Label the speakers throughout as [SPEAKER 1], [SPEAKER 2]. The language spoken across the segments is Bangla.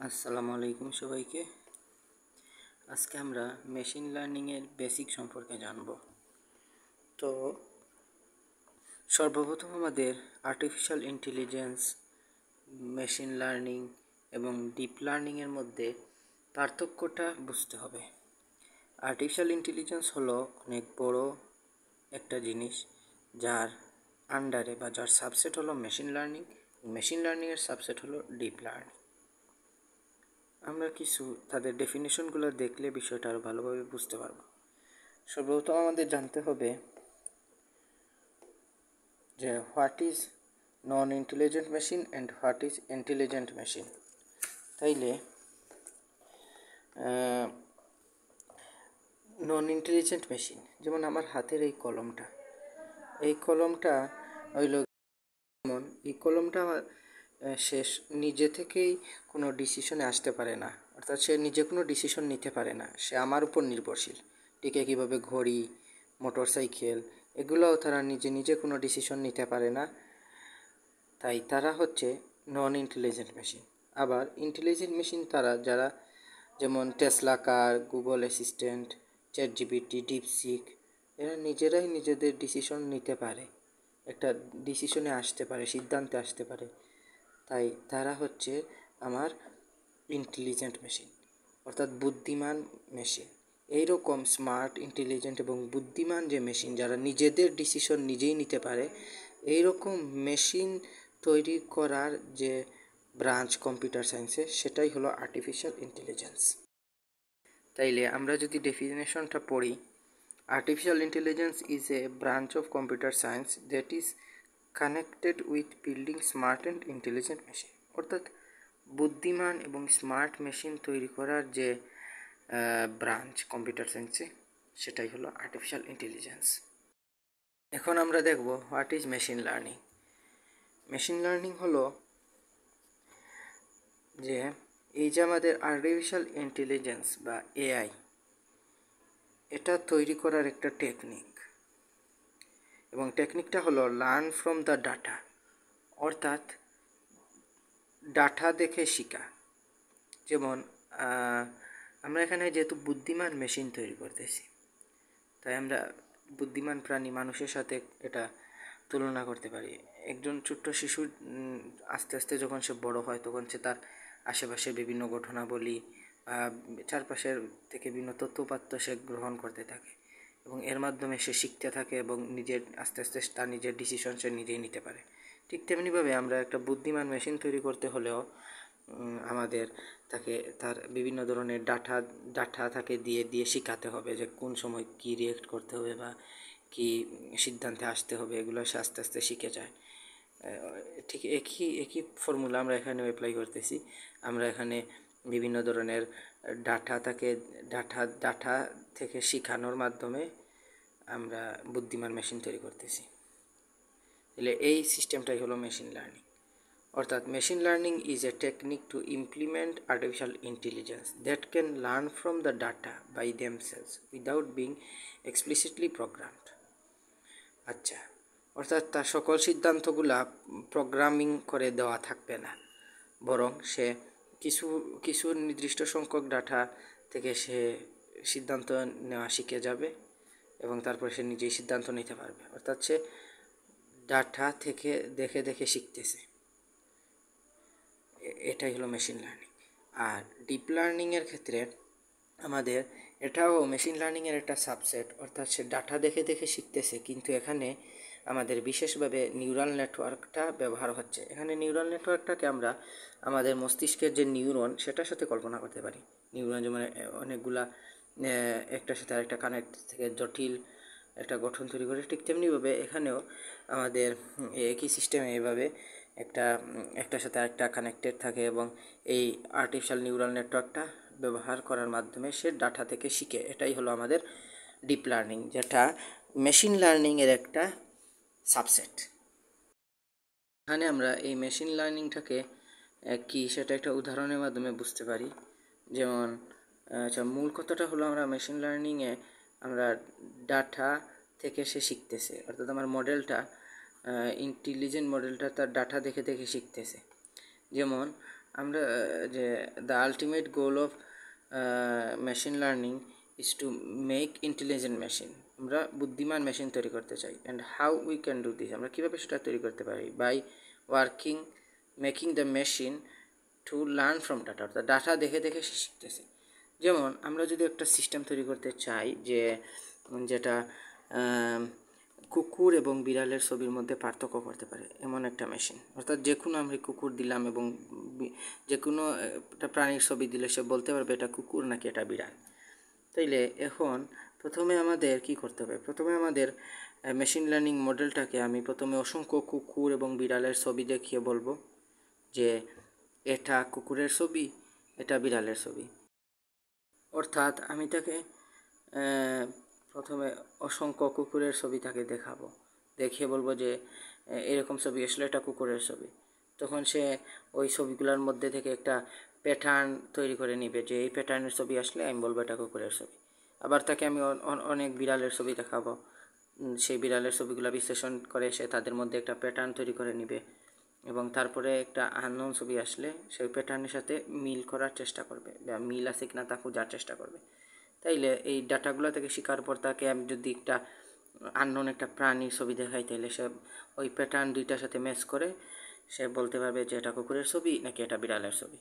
[SPEAKER 1] আসসালামু আলাইকুম সবাইকে। আজকে আমরা মেশিন লার্নিংয়ের বেসিক সম্পর্কে জানব। তো সর্বপ্রথম আমাদের আর্টিফিশিয়াল ইন্টেলিজেন্স, মেশিন লার্নিং এবং ডিপ লার্নিংয়ের মধ্যে পার্থক্যটা বুঝতে হবে। আর্টিফিশিয়াল ইন্টেলিজেন্স হলো অনেক বড় একটা জিনিস, যার আন্ডারে বা যার সাবসেট হলো মেশিন লার্নিং। মেশিন লার্নিংয়ের সাবসেট হলো ডিপ লার্নিং। আমরা কিছু তাদের ডেফিনেশনগুলো দেখলে বিষয়টা আরও ভালোভাবে বুঝতে পারব। সর্বপ্রথম আমাদের জানতে হবে যে what is non intelligent machine and what is intelligent machine. তাইলে নন ইন্টেলিজেন্ট মেশিন, যেমন আমার হাতের এই কলমটা হইল, যেমন এই কলমটা শেষ নিজে থেকেই কোনো ডিসিশনে আসতে পারে না, অর্থাৎ সে নিজে কোনো ডিসিশন নিতে পারে না, সে আমার উপর নির্ভরশীল। ঠিক একইভাবে ঘড়ি, মোটরসাইকেল, এগুলোও তারা নিজে নিজে কোনো ডিসিশন নিতে পারে না, তাই তারা হচ্ছে নন ইন্টেলিজেন্ট মেশিন। আবার ইন্টেলিজেন্ট মেশিন তারা যারা, যেমন Tesla car, Google assistant, ChatGPT, DeepSeek, এরা নিজেরাই নিজেদের ডিসিশন নিতে পারে, একটা ডিসিশনে আসতে পারে, সিদ্ধান্তে আসতে পারে, তাই তারা হচ্ছে আমার ইন্টেলিজেন্ট মেশিন, অর্থাৎ বুদ্ধিমান মেশিন। এইরকম স্মার্ট, ইন্টেলিজেন্ট এবং বুদ্ধিমান যে মেশিন, যারা নিজেদের ডিসিশন নিজেই নিতে পারে, এইরকম মেশিন তৈরি করার যে ব্রাঞ্চ কম্পিউটার সায়েন্সে, সেটাই হলো আর্টিফিশিয়াল ইন্টেলিজেন্স। তাইলে আমরা যদি ডেফিনেশনটা পড়ি, artificial intelligence is a branch of computer science that is connected with building smart and intelligent machine. অর্থাৎ বুদ্ধিমান এবং স্মার্ট মেশিন তৈরি করার যে ব্রাঞ্চ কম্পিউটার সায়েন্সে, সেটাই হলো আর্টিফিশিয়াল ইন্টেলিজেন্স। এখন আমরা দেখব what is machine learning. Machine learning হলো যে এই যে আমাদের আর্টিফিশিয়াল ইন্টেলিজেন্স বা এআই, এটা তৈরি করার একটা টেকনিক, এবং টেকনিকটা হলো লার্ন ফ্রম দ্য ডাটা, অর্থাৎ ডাটা দেখে শেখা। যেমন আমরা এখানে যেহেতু বুদ্ধিমান মেশিন তৈরি করতেছি, তাই আমরা বুদ্ধিমান প্রাণী মানুষের সাথে এটা তুলনা করতে পারি। একজন ছোট্ট শিশু আস্তে আস্তে যখন সে বড় হয়, তখন সে তার আশেপাশে বিভিন্ন ঘটনাবলী, চারপাশের থেকে বিভিন্ন তথ্যপাত্র সে গ্রহণ করতে থাকে, এবং এর মাধ্যমে সে শিখতে থাকে এবং নিজের আস্তে আস্তে তার নিজের ডিসিশন সে নিজেই নিতে পারে। ঠিক তেমনিভাবে আমরা একটা বুদ্ধিমান মেশিন তৈরি করতে হলেও আমাদের তাকে তার বিভিন্ন ধরনের ডাটা তাকে দিয়ে শেখাতে হবে, যে কোন সময় কী রিয়েক্ট করতে হবে বা কী সিদ্ধান্তে আসতে হবে, এগুলো সে আস্তে আস্তে শিখে যায়। ঠিক একই ফর্মুলা আমরা এখানে অ্যাপ্লাই করতেছি। আমরা এখানে বিভিন্ন ধরনের ডাটা থেকে শেখানোর মাধ্যমে আমরা বুদ্ধিমান মেশিন তৈরি করতেছি। তাহলে এই সিস্টেমটাই হলো মেশিন লার্নিং। অর্থাৎ machine learning is a technique to implement artificial intelligence that can learn from the data by themselves without being explicitly programmed. আচ্ছা, অর্থাৎ তার সকল সিদ্ধান্তগুলা প্রোগ্রামিং করে দেওয়া থাকবে না, বরং সে কিছু নির্দিষ্ট সংখ্যক ডাটা থেকে সে সিদ্ধান্ত নেওয়া শিখে যাবে, এবং তারপর সে নিজেই সিদ্ধান্ত নিতে পারবে। অর্থাৎ সে ডাটা থেকে দেখে দেখে শিখতেছে, এটাই হলো মেশিন লার্নিং। আর ডিপ লার্নিংয়ের ক্ষেত্রে আমাদের এটাও মেশিন লার্নিংয়ের একটা সাবসেট, অর্থাৎ সে ডাটা দেখে দেখে শিখতেছে, কিন্তু এখানে আমাদের বিশেষভাবে নিউরাল নেটওয়ার্কটা ব্যবহার হচ্ছে। এখানে নিউরাল নেটওয়ার্কটাকে আমরা আমাদের মস্তিষ্কের যে নিউরন, সেটার সাথে কল্পনা করতে পারি। নিউরন যেমন অনেকগুলা একটার সাথে আরেকটা কানেক্ট থেকে জটিল একটা গঠন তৈরি করে, ঠিক তেমনিভাবে এখানেও আমাদের একই সিস্টেমে এভাবে একটার সাথে আরেকটা কানেক্টেড থাকে, এবং এই আর্টিফিশিয়াল নিউরাল নেটওয়ার্কটা ব্যবহার করার মাধ্যমে সে ডাটা থেকে শিখে। এটাই হলো আমাদের ডিপ লার্নিং, যেটা মেশিন লার্নিংয়ের একটা সাবসেট। এখানে আমরা এই মেশিন লার্নিংটাকে কি সেটা একটা উদাহরণের মাধ্যমে বুঝতে পারি। যেমন মূল কথাটা হলো, আমরা মেশিন লার্নিংয়ে আমরা ডাটা থেকে সে শিখতেছে, অর্থাৎ আমার মডেলটা, ইন্টেলিজেন্ট মডেলটা তার ডাটা দেখে দেখে শিখতেছে। যেমন আমরা যে the ultimate goal of machine learning is to make intelligent machine, আমরা বুদ্ধিমান মেশিন তৈরি করতে চাই। And how we can do this, আমরা কীভাবে সেটা তৈরি করতে পারি? By working making the machine to learn from data, অর্থাৎ ডাটা দেখে দেখে সে শিখতেছে। যেমন আমরা যদি একটা সিস্টেম তৈরি করতে চাই যেটা কুকুর এবং বিড়ালের ছবির মধ্যে পার্থক্য করতে পারে এমন একটা মেশিন, অর্থাৎ যে কোনো আমরা কুকুর দিলাম এবং যে কোনো একটা প্রাণীর ছবি দিলে সে বলতে পারবে এটা কুকুর নাকি এটা বিড়াল। তাইলে এখন প্রথমে আমাদের কি করতে হবে? প্রথমে আমাদের মেশিন লার্নিং মডেলটাকে আমি প্রথমে অসংখ্য কুকুর এবং বিড়ালের ছবি দেখিয়ে বলবো যে এটা কুকুরের ছবি, এটা বিড়ালের ছবি। অর্থাৎ আমি তাকে প্রথমে অসংখ্য কুকুরের ছবি তাকে দেখাবো, দেখিয়ে বলবো যে এরকম ছবি আসলে এটা কুকুরের ছবি। তখন সে ওই ছবিগুলোর মধ্যে থেকে একটা প্যাটার্ন তৈরি করে নিবে যে এই প্যাটার্নের ছবি আসলে আমি বলবো এটা কুকুরের ছবি। আবার তাকে আমি অনেক বিড়ালের ছবি দেখাবো, সেই বিড়ালের ছবিগুলো বিশ্লেষণ করে সে তাদের মধ্যে একটা প্যাটার্ন তৈরি করে নিবে এবং তারপরে একটা আননোন ছবি আসলে সেই প্যাটার্নের সাথে মিল করার চেষ্টা করবে বা মিল আছে কিনা তা খোঁজার চেষ্টা করবে। তাইলে এই ডাটাগুলো থেকে শেখার পর তাকে আমি যদি একটা আননোন একটা প্রাণীর ছবি দেখাই তাহলে সে ওই প্যাটার্ন দুইটার সাথে ম্যাচ করে সে বলতে পারবে যে এটা কুকুরের ছবি নাকি এটা বিড়ালের ছবি।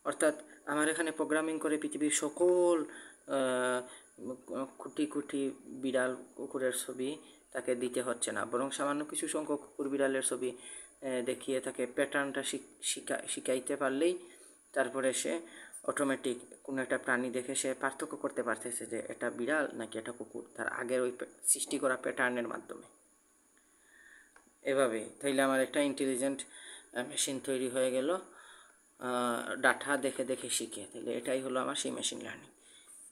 [SPEAKER 1] অর্থাৎ আমার এখানে প্রোগ্রামিং করে পৃথিবীর সকল কোটি কোটি বিড়াল কুকুরের ছবি তাকে দিতে হচ্ছে না, বরং সামান্য কিছু সংখ্যক কুকুর বিড়ালের ছবি দেখিয়ে তাকে প্যাটার্নটা শিখাইতে পারলেই তারপরে সে অটোমেটিক কোনো একটা প্রাণী দেখে সে পার্থক্য করতে পারতেছে যে এটা বিড়াল নাকি এটা কুকুর তার আগের ওই সৃষ্টি করা প্যাটার্নের মাধ্যমে। এভাবে তাইলে আমার একটা ইন্টেলিজেন্ট মেশিন তৈরি হয়ে গেল ডাটা দেখে দেখে শিখে। তাহলে এটাই হলো আমার সেই মেশিন লার্নিং।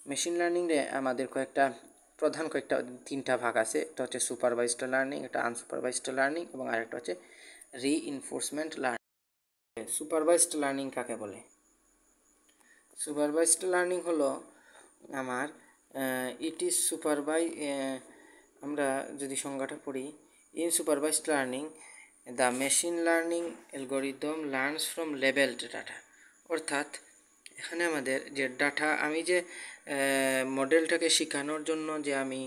[SPEAKER 1] মেশিন লার্নিংয়ে আমাদের কয়েকটা তিনটা ভাগ আছে। একটা হচ্ছে সুপারভাইজড লার্নিং, একটা আনসুপারভাইজড লার্নিং এবং আরেকটা হচ্ছে রিইনফোর্সমেন্ট লার্নিং। সুপারভাইজড লার্নিং কাকে বলে? সুপারভাইজড লার্নিং হলো আমার ইট ইজ আমরা যদি সংজ্ঞাটা পড়ি, in supervised learning the machine learning algorithm learns from labelled data. অর্থাৎ এখানে আমাদের যে ডাটা আমি যে মডেলটাকে শেখানোর জন্য যে আমি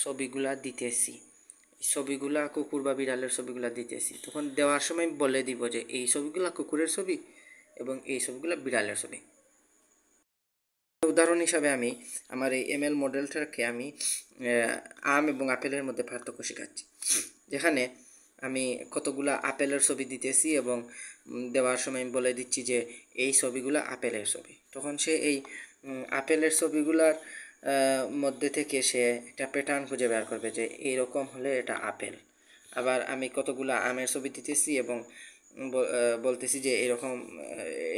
[SPEAKER 1] ছবিগুলা দিতেছি, ছবিগুলা কুকুর বা বিড়ালের ছবিগুলা দিতেছি, তখন দেওয়ার সময় বলে দিব যে এই ছবিগুলা কুকুরের ছবি এবং এই ছবিগুলা বিড়ালের ছবি। উদাহরণ হিসাবে আমি আমার এই এমএল মডেলটাকে আমি আম এবং আপেলের মধ্যে পার্থক্য শেখাচ্ছি, যেখানে আমি কতগুলা আপেলের ছবি দিতেছি এবং দেওয়ার সময় আমি বলে দিচ্ছি যে এই ছবিগুলো আপেলের ছবি। তখন সে এই আপেলের ছবিগুলার মধ্যে থেকে সে একটা প্যাটার্ন খুঁজে বের করবে যে এইরকম হলে এটা আপেল। আবার আমি কতগুলা আমের ছবি দিতেছি এবং বলতেছি যে এরকম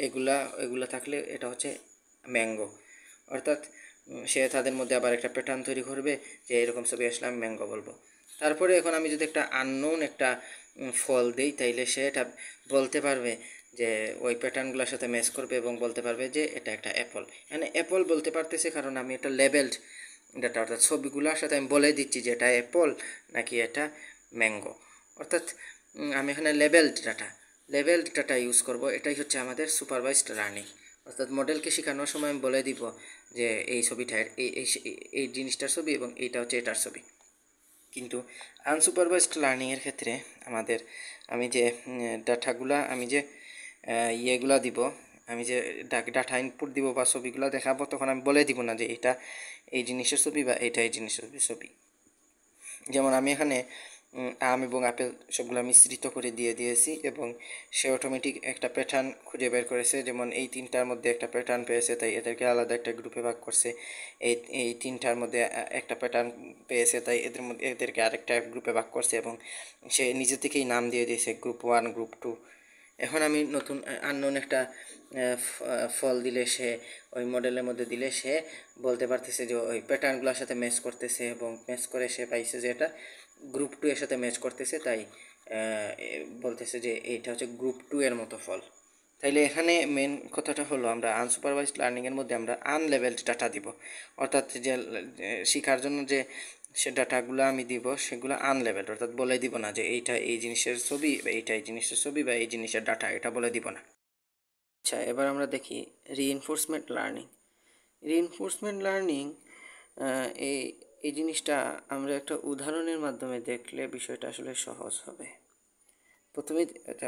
[SPEAKER 1] এগুলা থাকলে এটা হচ্ছে ম্যাঙ্গো। অর্থাৎ সে তাদের মধ্যে আবার একটা প্যাটার্ন তৈরি করবে যে এরকম ছবি আসলে আমি ম্যাঙ্গো বলবো। তারপরে এখন আমি যদি একটা আননোন একটা ফল দিই তাইলে সে এটা বলতে পারবে যে ওই প্যাটার্নগুলোর সাথে ম্যাচ করবে এবং বলতে পারবে যে এটা একটা অ্যাপল। মানে অ্যাপল বলতে পারতেছে কারণ আমি এটা লেবেলড ডাটা, অর্থাৎ ছবিগুলোর সাথে আমি বলে দিচ্ছি যে এটা অ্যাপল নাকি এটা ম্যাঙ্গো। অর্থাৎ আমি এখানে লেবেলড ডাটা ইউজ করব। এটাই হচ্ছে আমাদের সুপারভাইজড লার্নিং। অর্থাৎ মডেলকে শেখানোর সময় আমি বলে দিব যে এই ছবিটা এই জিনিসটার ছবি এবং এইটা হচ্ছে এটার ছবি। কিন্তু আনসুপারভাইজড লার্নিংয়ের ক্ষেত্রে আমি যে ডাটাগুলা আমি যে ইয়েগুলা দিব, আমি যে ডাটা ইনপুট দিব বা ছবিগুলো দেখাবো, তখন আমি বলে দিব না যে এটা এই জিনিসের ছবি বা এটা এই জিনিসের ছবি। যেমন আমি এখানে আম এবং আপেল সবগুলো মিশ্রিত করে দিয়েছি এবং সে অটোমেটিক একটা প্যাটার্ন খুঁজে বের করেছে। যেমন এই তিনটার মধ্যে একটা প্যাটার্ন পেয়েছে তাই এদেরকে আলাদা একটা গ্রুপে ভাগ করছে। এই তিনটার মধ্যে একটা প্যাটার্ন পেয়েছে তাই এদেরকে আরেকটা গ্রুপে ভাগ করছে এবং সে নিজে থেকেই নাম দিয়ে দিয়েছে গ্রুপ 1, গ্রুপ 2। এখন আমি নতুন আননোন একটা ফল দিলে সে ওই মডেলের মধ্যে দিলে সে বলতে পারতেছে যে ওই প্যাটার্নগুলোর সাথে ম্যাচ করতেছে এবং ম্যাচ করে সে পাইছে যে এটা গ্রুপ 2 এর সাথে ম্যাচ করতেছে, তাই বলতেছে যে এইটা হচ্ছে গ্রুপ 2 এর মতো ফল। তাইলে এখানে মেন কথাটা হলো আমরা আনসুপারভাইজড লার্নিংয়ের মধ্যে আমরা আনলেভেলড ডাটা দিব। অর্থাৎ যে শেখার জন্য যে সে ডাটাগুলো আমি দিব সেগুলো আনলেভেলড, অর্থাৎ বলে দিব না যে এইটা এই জিনিসের ছবি বা এইটা এই জিনিসের ছবি বা এই জিনিসের ডাটা, এটা বলে দিব না। আচ্ছা, এবার আমরা দেখি রিইনফোর্সমেন্ট লার্নিং। রিইনফোর্সমেন্ট লার্নিং এই এই জিনিসটা আমরা একটা উদাহরণের মাধ্যমে দেখলে বিষয়টা আসলে সহজ হবে।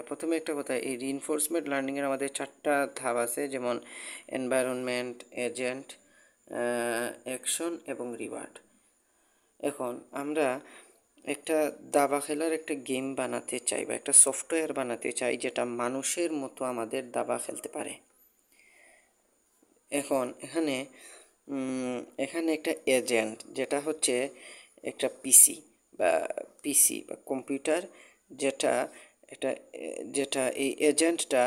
[SPEAKER 1] প্রথমে একটা কথা, এই রিইনফোর্সমেন্ট লার্নিংয়ের আমাদের 4টা ধাপ আছে, যেমন এনভায়রনমেন্ট, এজেন্ট, অ্যাকশন এবং রিওয়ার্ড। এখন আমরা একটা দাবা খেলার একটা গেম বানাতে চাই বা একটা সফটওয়্যার বানাতে চাই যেটা মানুষের মতো আমাদের দাবা খেলতে পারে। এখন এখানে একটা এজেন্ট, যেটা হচ্ছে একটা পিসি বা কম্পিউটার, যেটা এটা যেটা এই এজেন্টটা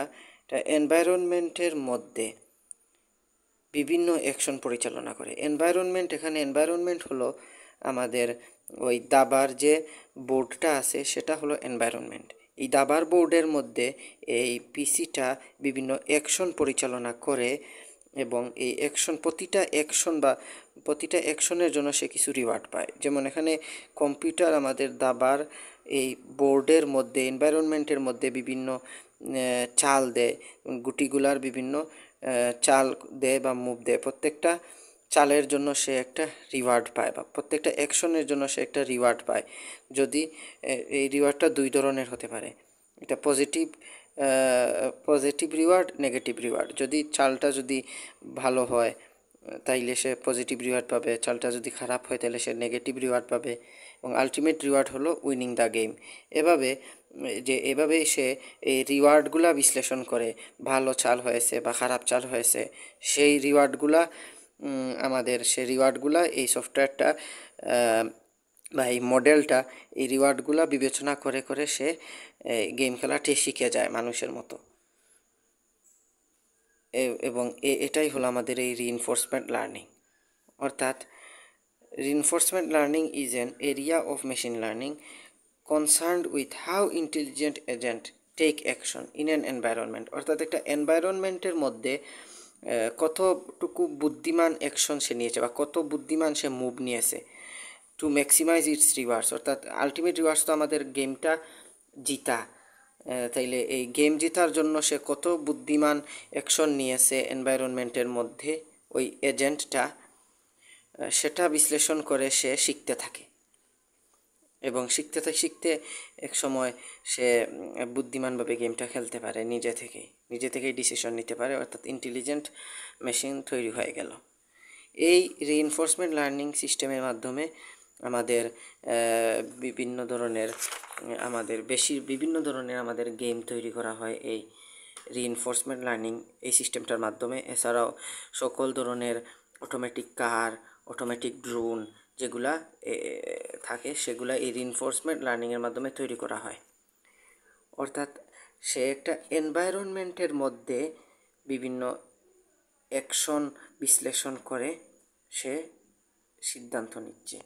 [SPEAKER 1] এনভায়রনমেন্টের মধ্যে বিভিন্ন অ্যাকশন পরিচালনা করে। এনভায়রনমেন্ট হলো আমাদের ওই দাবার যে বোর্ডটা আছে সেটা হলো এনভায়রনমেন্ট। এই দাবার বোর্ডের মধ্যে এই পিসিটা বিভিন্ন অ্যাকশন পরিচালনা করে এবং এই প্রতিটা অ্যাকশনের জন্য সে কিছু রিওয়ার্ড পায়। যেমন এখানে কম্পিউটার আমাদের দাবার এই বোর্ডের মধ্যে এনভায়রনমেন্টের মধ্যে বিভিন্ন চাল দেয়, গুটিগুলার বিভিন্ন চাল দেয় বা মুভ দেয়। প্রত্যেকটা চালের জন্য সে একটা রিওয়ার্ড পায় বা প্রত্যেকটা অ্যাকশনের জন্য সে একটা রিওয়ার্ড পায়। যদি এই রিওয়ার্ডটা 2 ধরনের হতে পারে, এটা পজিটিভ রিওয়ার্ড, নেগেটিভ রিওয়ার্ড। যদি চালটা যদি ভালো হয় তাইলে সে পজিটিভ রিওয়ার্ড পাবে, চালটা যদি খারাপ হয় তাহলে সে নেগেটিভ রিওয়ার্ড পাবে, এবং আলটিমেট রিওয়ার্ড হলো উইনিং দ্য গেম। এভাবেই সে এই রিওয়ার্ডগুলা বিশ্লেষণ করে, ভালো চাল হয়েছে বা খারাপ চাল হয়েছে, সেই রিওয়ার্ডগুলা এই সফটওয়্যারটা বা এই মডেলটা এই রিওয়ার্ডগুলা বিবেচনা করে করে সে গেম খেলাটি শিখে যায় মানুষের মতো। এবং এটাই হলো আমাদের এই রিইনফোর্সমেন্ট লার্নিং। অর্থাৎ reinforcement learning is an area of machine learning concerned with how intelligent agent take action in an environment. অর্থাৎ একটা এনভায়রনমেন্টের মধ্যে কতটুকু বুদ্ধিমান অ্যাকশন সে নিয়েছে বা কত বুদ্ধিমান সে মুভ নিয়েছে টু ম্যাক্সিমাইজ ইটস রিওয়ার্ডস। অর্থাৎ আলটিমেট রিওয়ার্ডস তো আমাদের গেমটা জিতা। তাইলে এই গেম জেতার জন্য সে কত বুদ্ধিমান অ্যাকশন নিয়েছে এনভায়রনমেন্টের মধ্যে ওই এজেন্টটা, সেটা বিশ্লেষণ করে সে শিখতে থাকে এবং শিখতে এক সময় সে বুদ্ধিমানভাবে গেমটা খেলতে পারে, নিজে থেকেই ডিসিশন নিতে পারে। অর্থাৎ ইন্টেলিজেন্ট মেশিন তৈরি হয়ে গেল। এই রিইনফোর্সমেন্ট লার্নিং সিস্টেমের মাধ্যমে আমাদের বিভিন্ন ধরনের আমাদের গেম তৈরি করা হয় এই রিইনফোর্সমেন্ট লার্নিং এই সিস্টেমটার মাধ্যমে। এছাড়াও সকল ধরনের অটোমেটিক কার, অটোমেটিক ড্রোন যেগুলা থাকে সেগুলা এই রিইনফোর্সমেন্ট লার্নিংয়ের মাধ্যমে তৈরি করা হয়। অর্থাৎ সে একটা এনভায়রনমেন্টের মধ্যে বিভিন্ন অ্যাকশন বিশ্লেষণ করে সে সিদ্ধান্ত নিচ্ছে।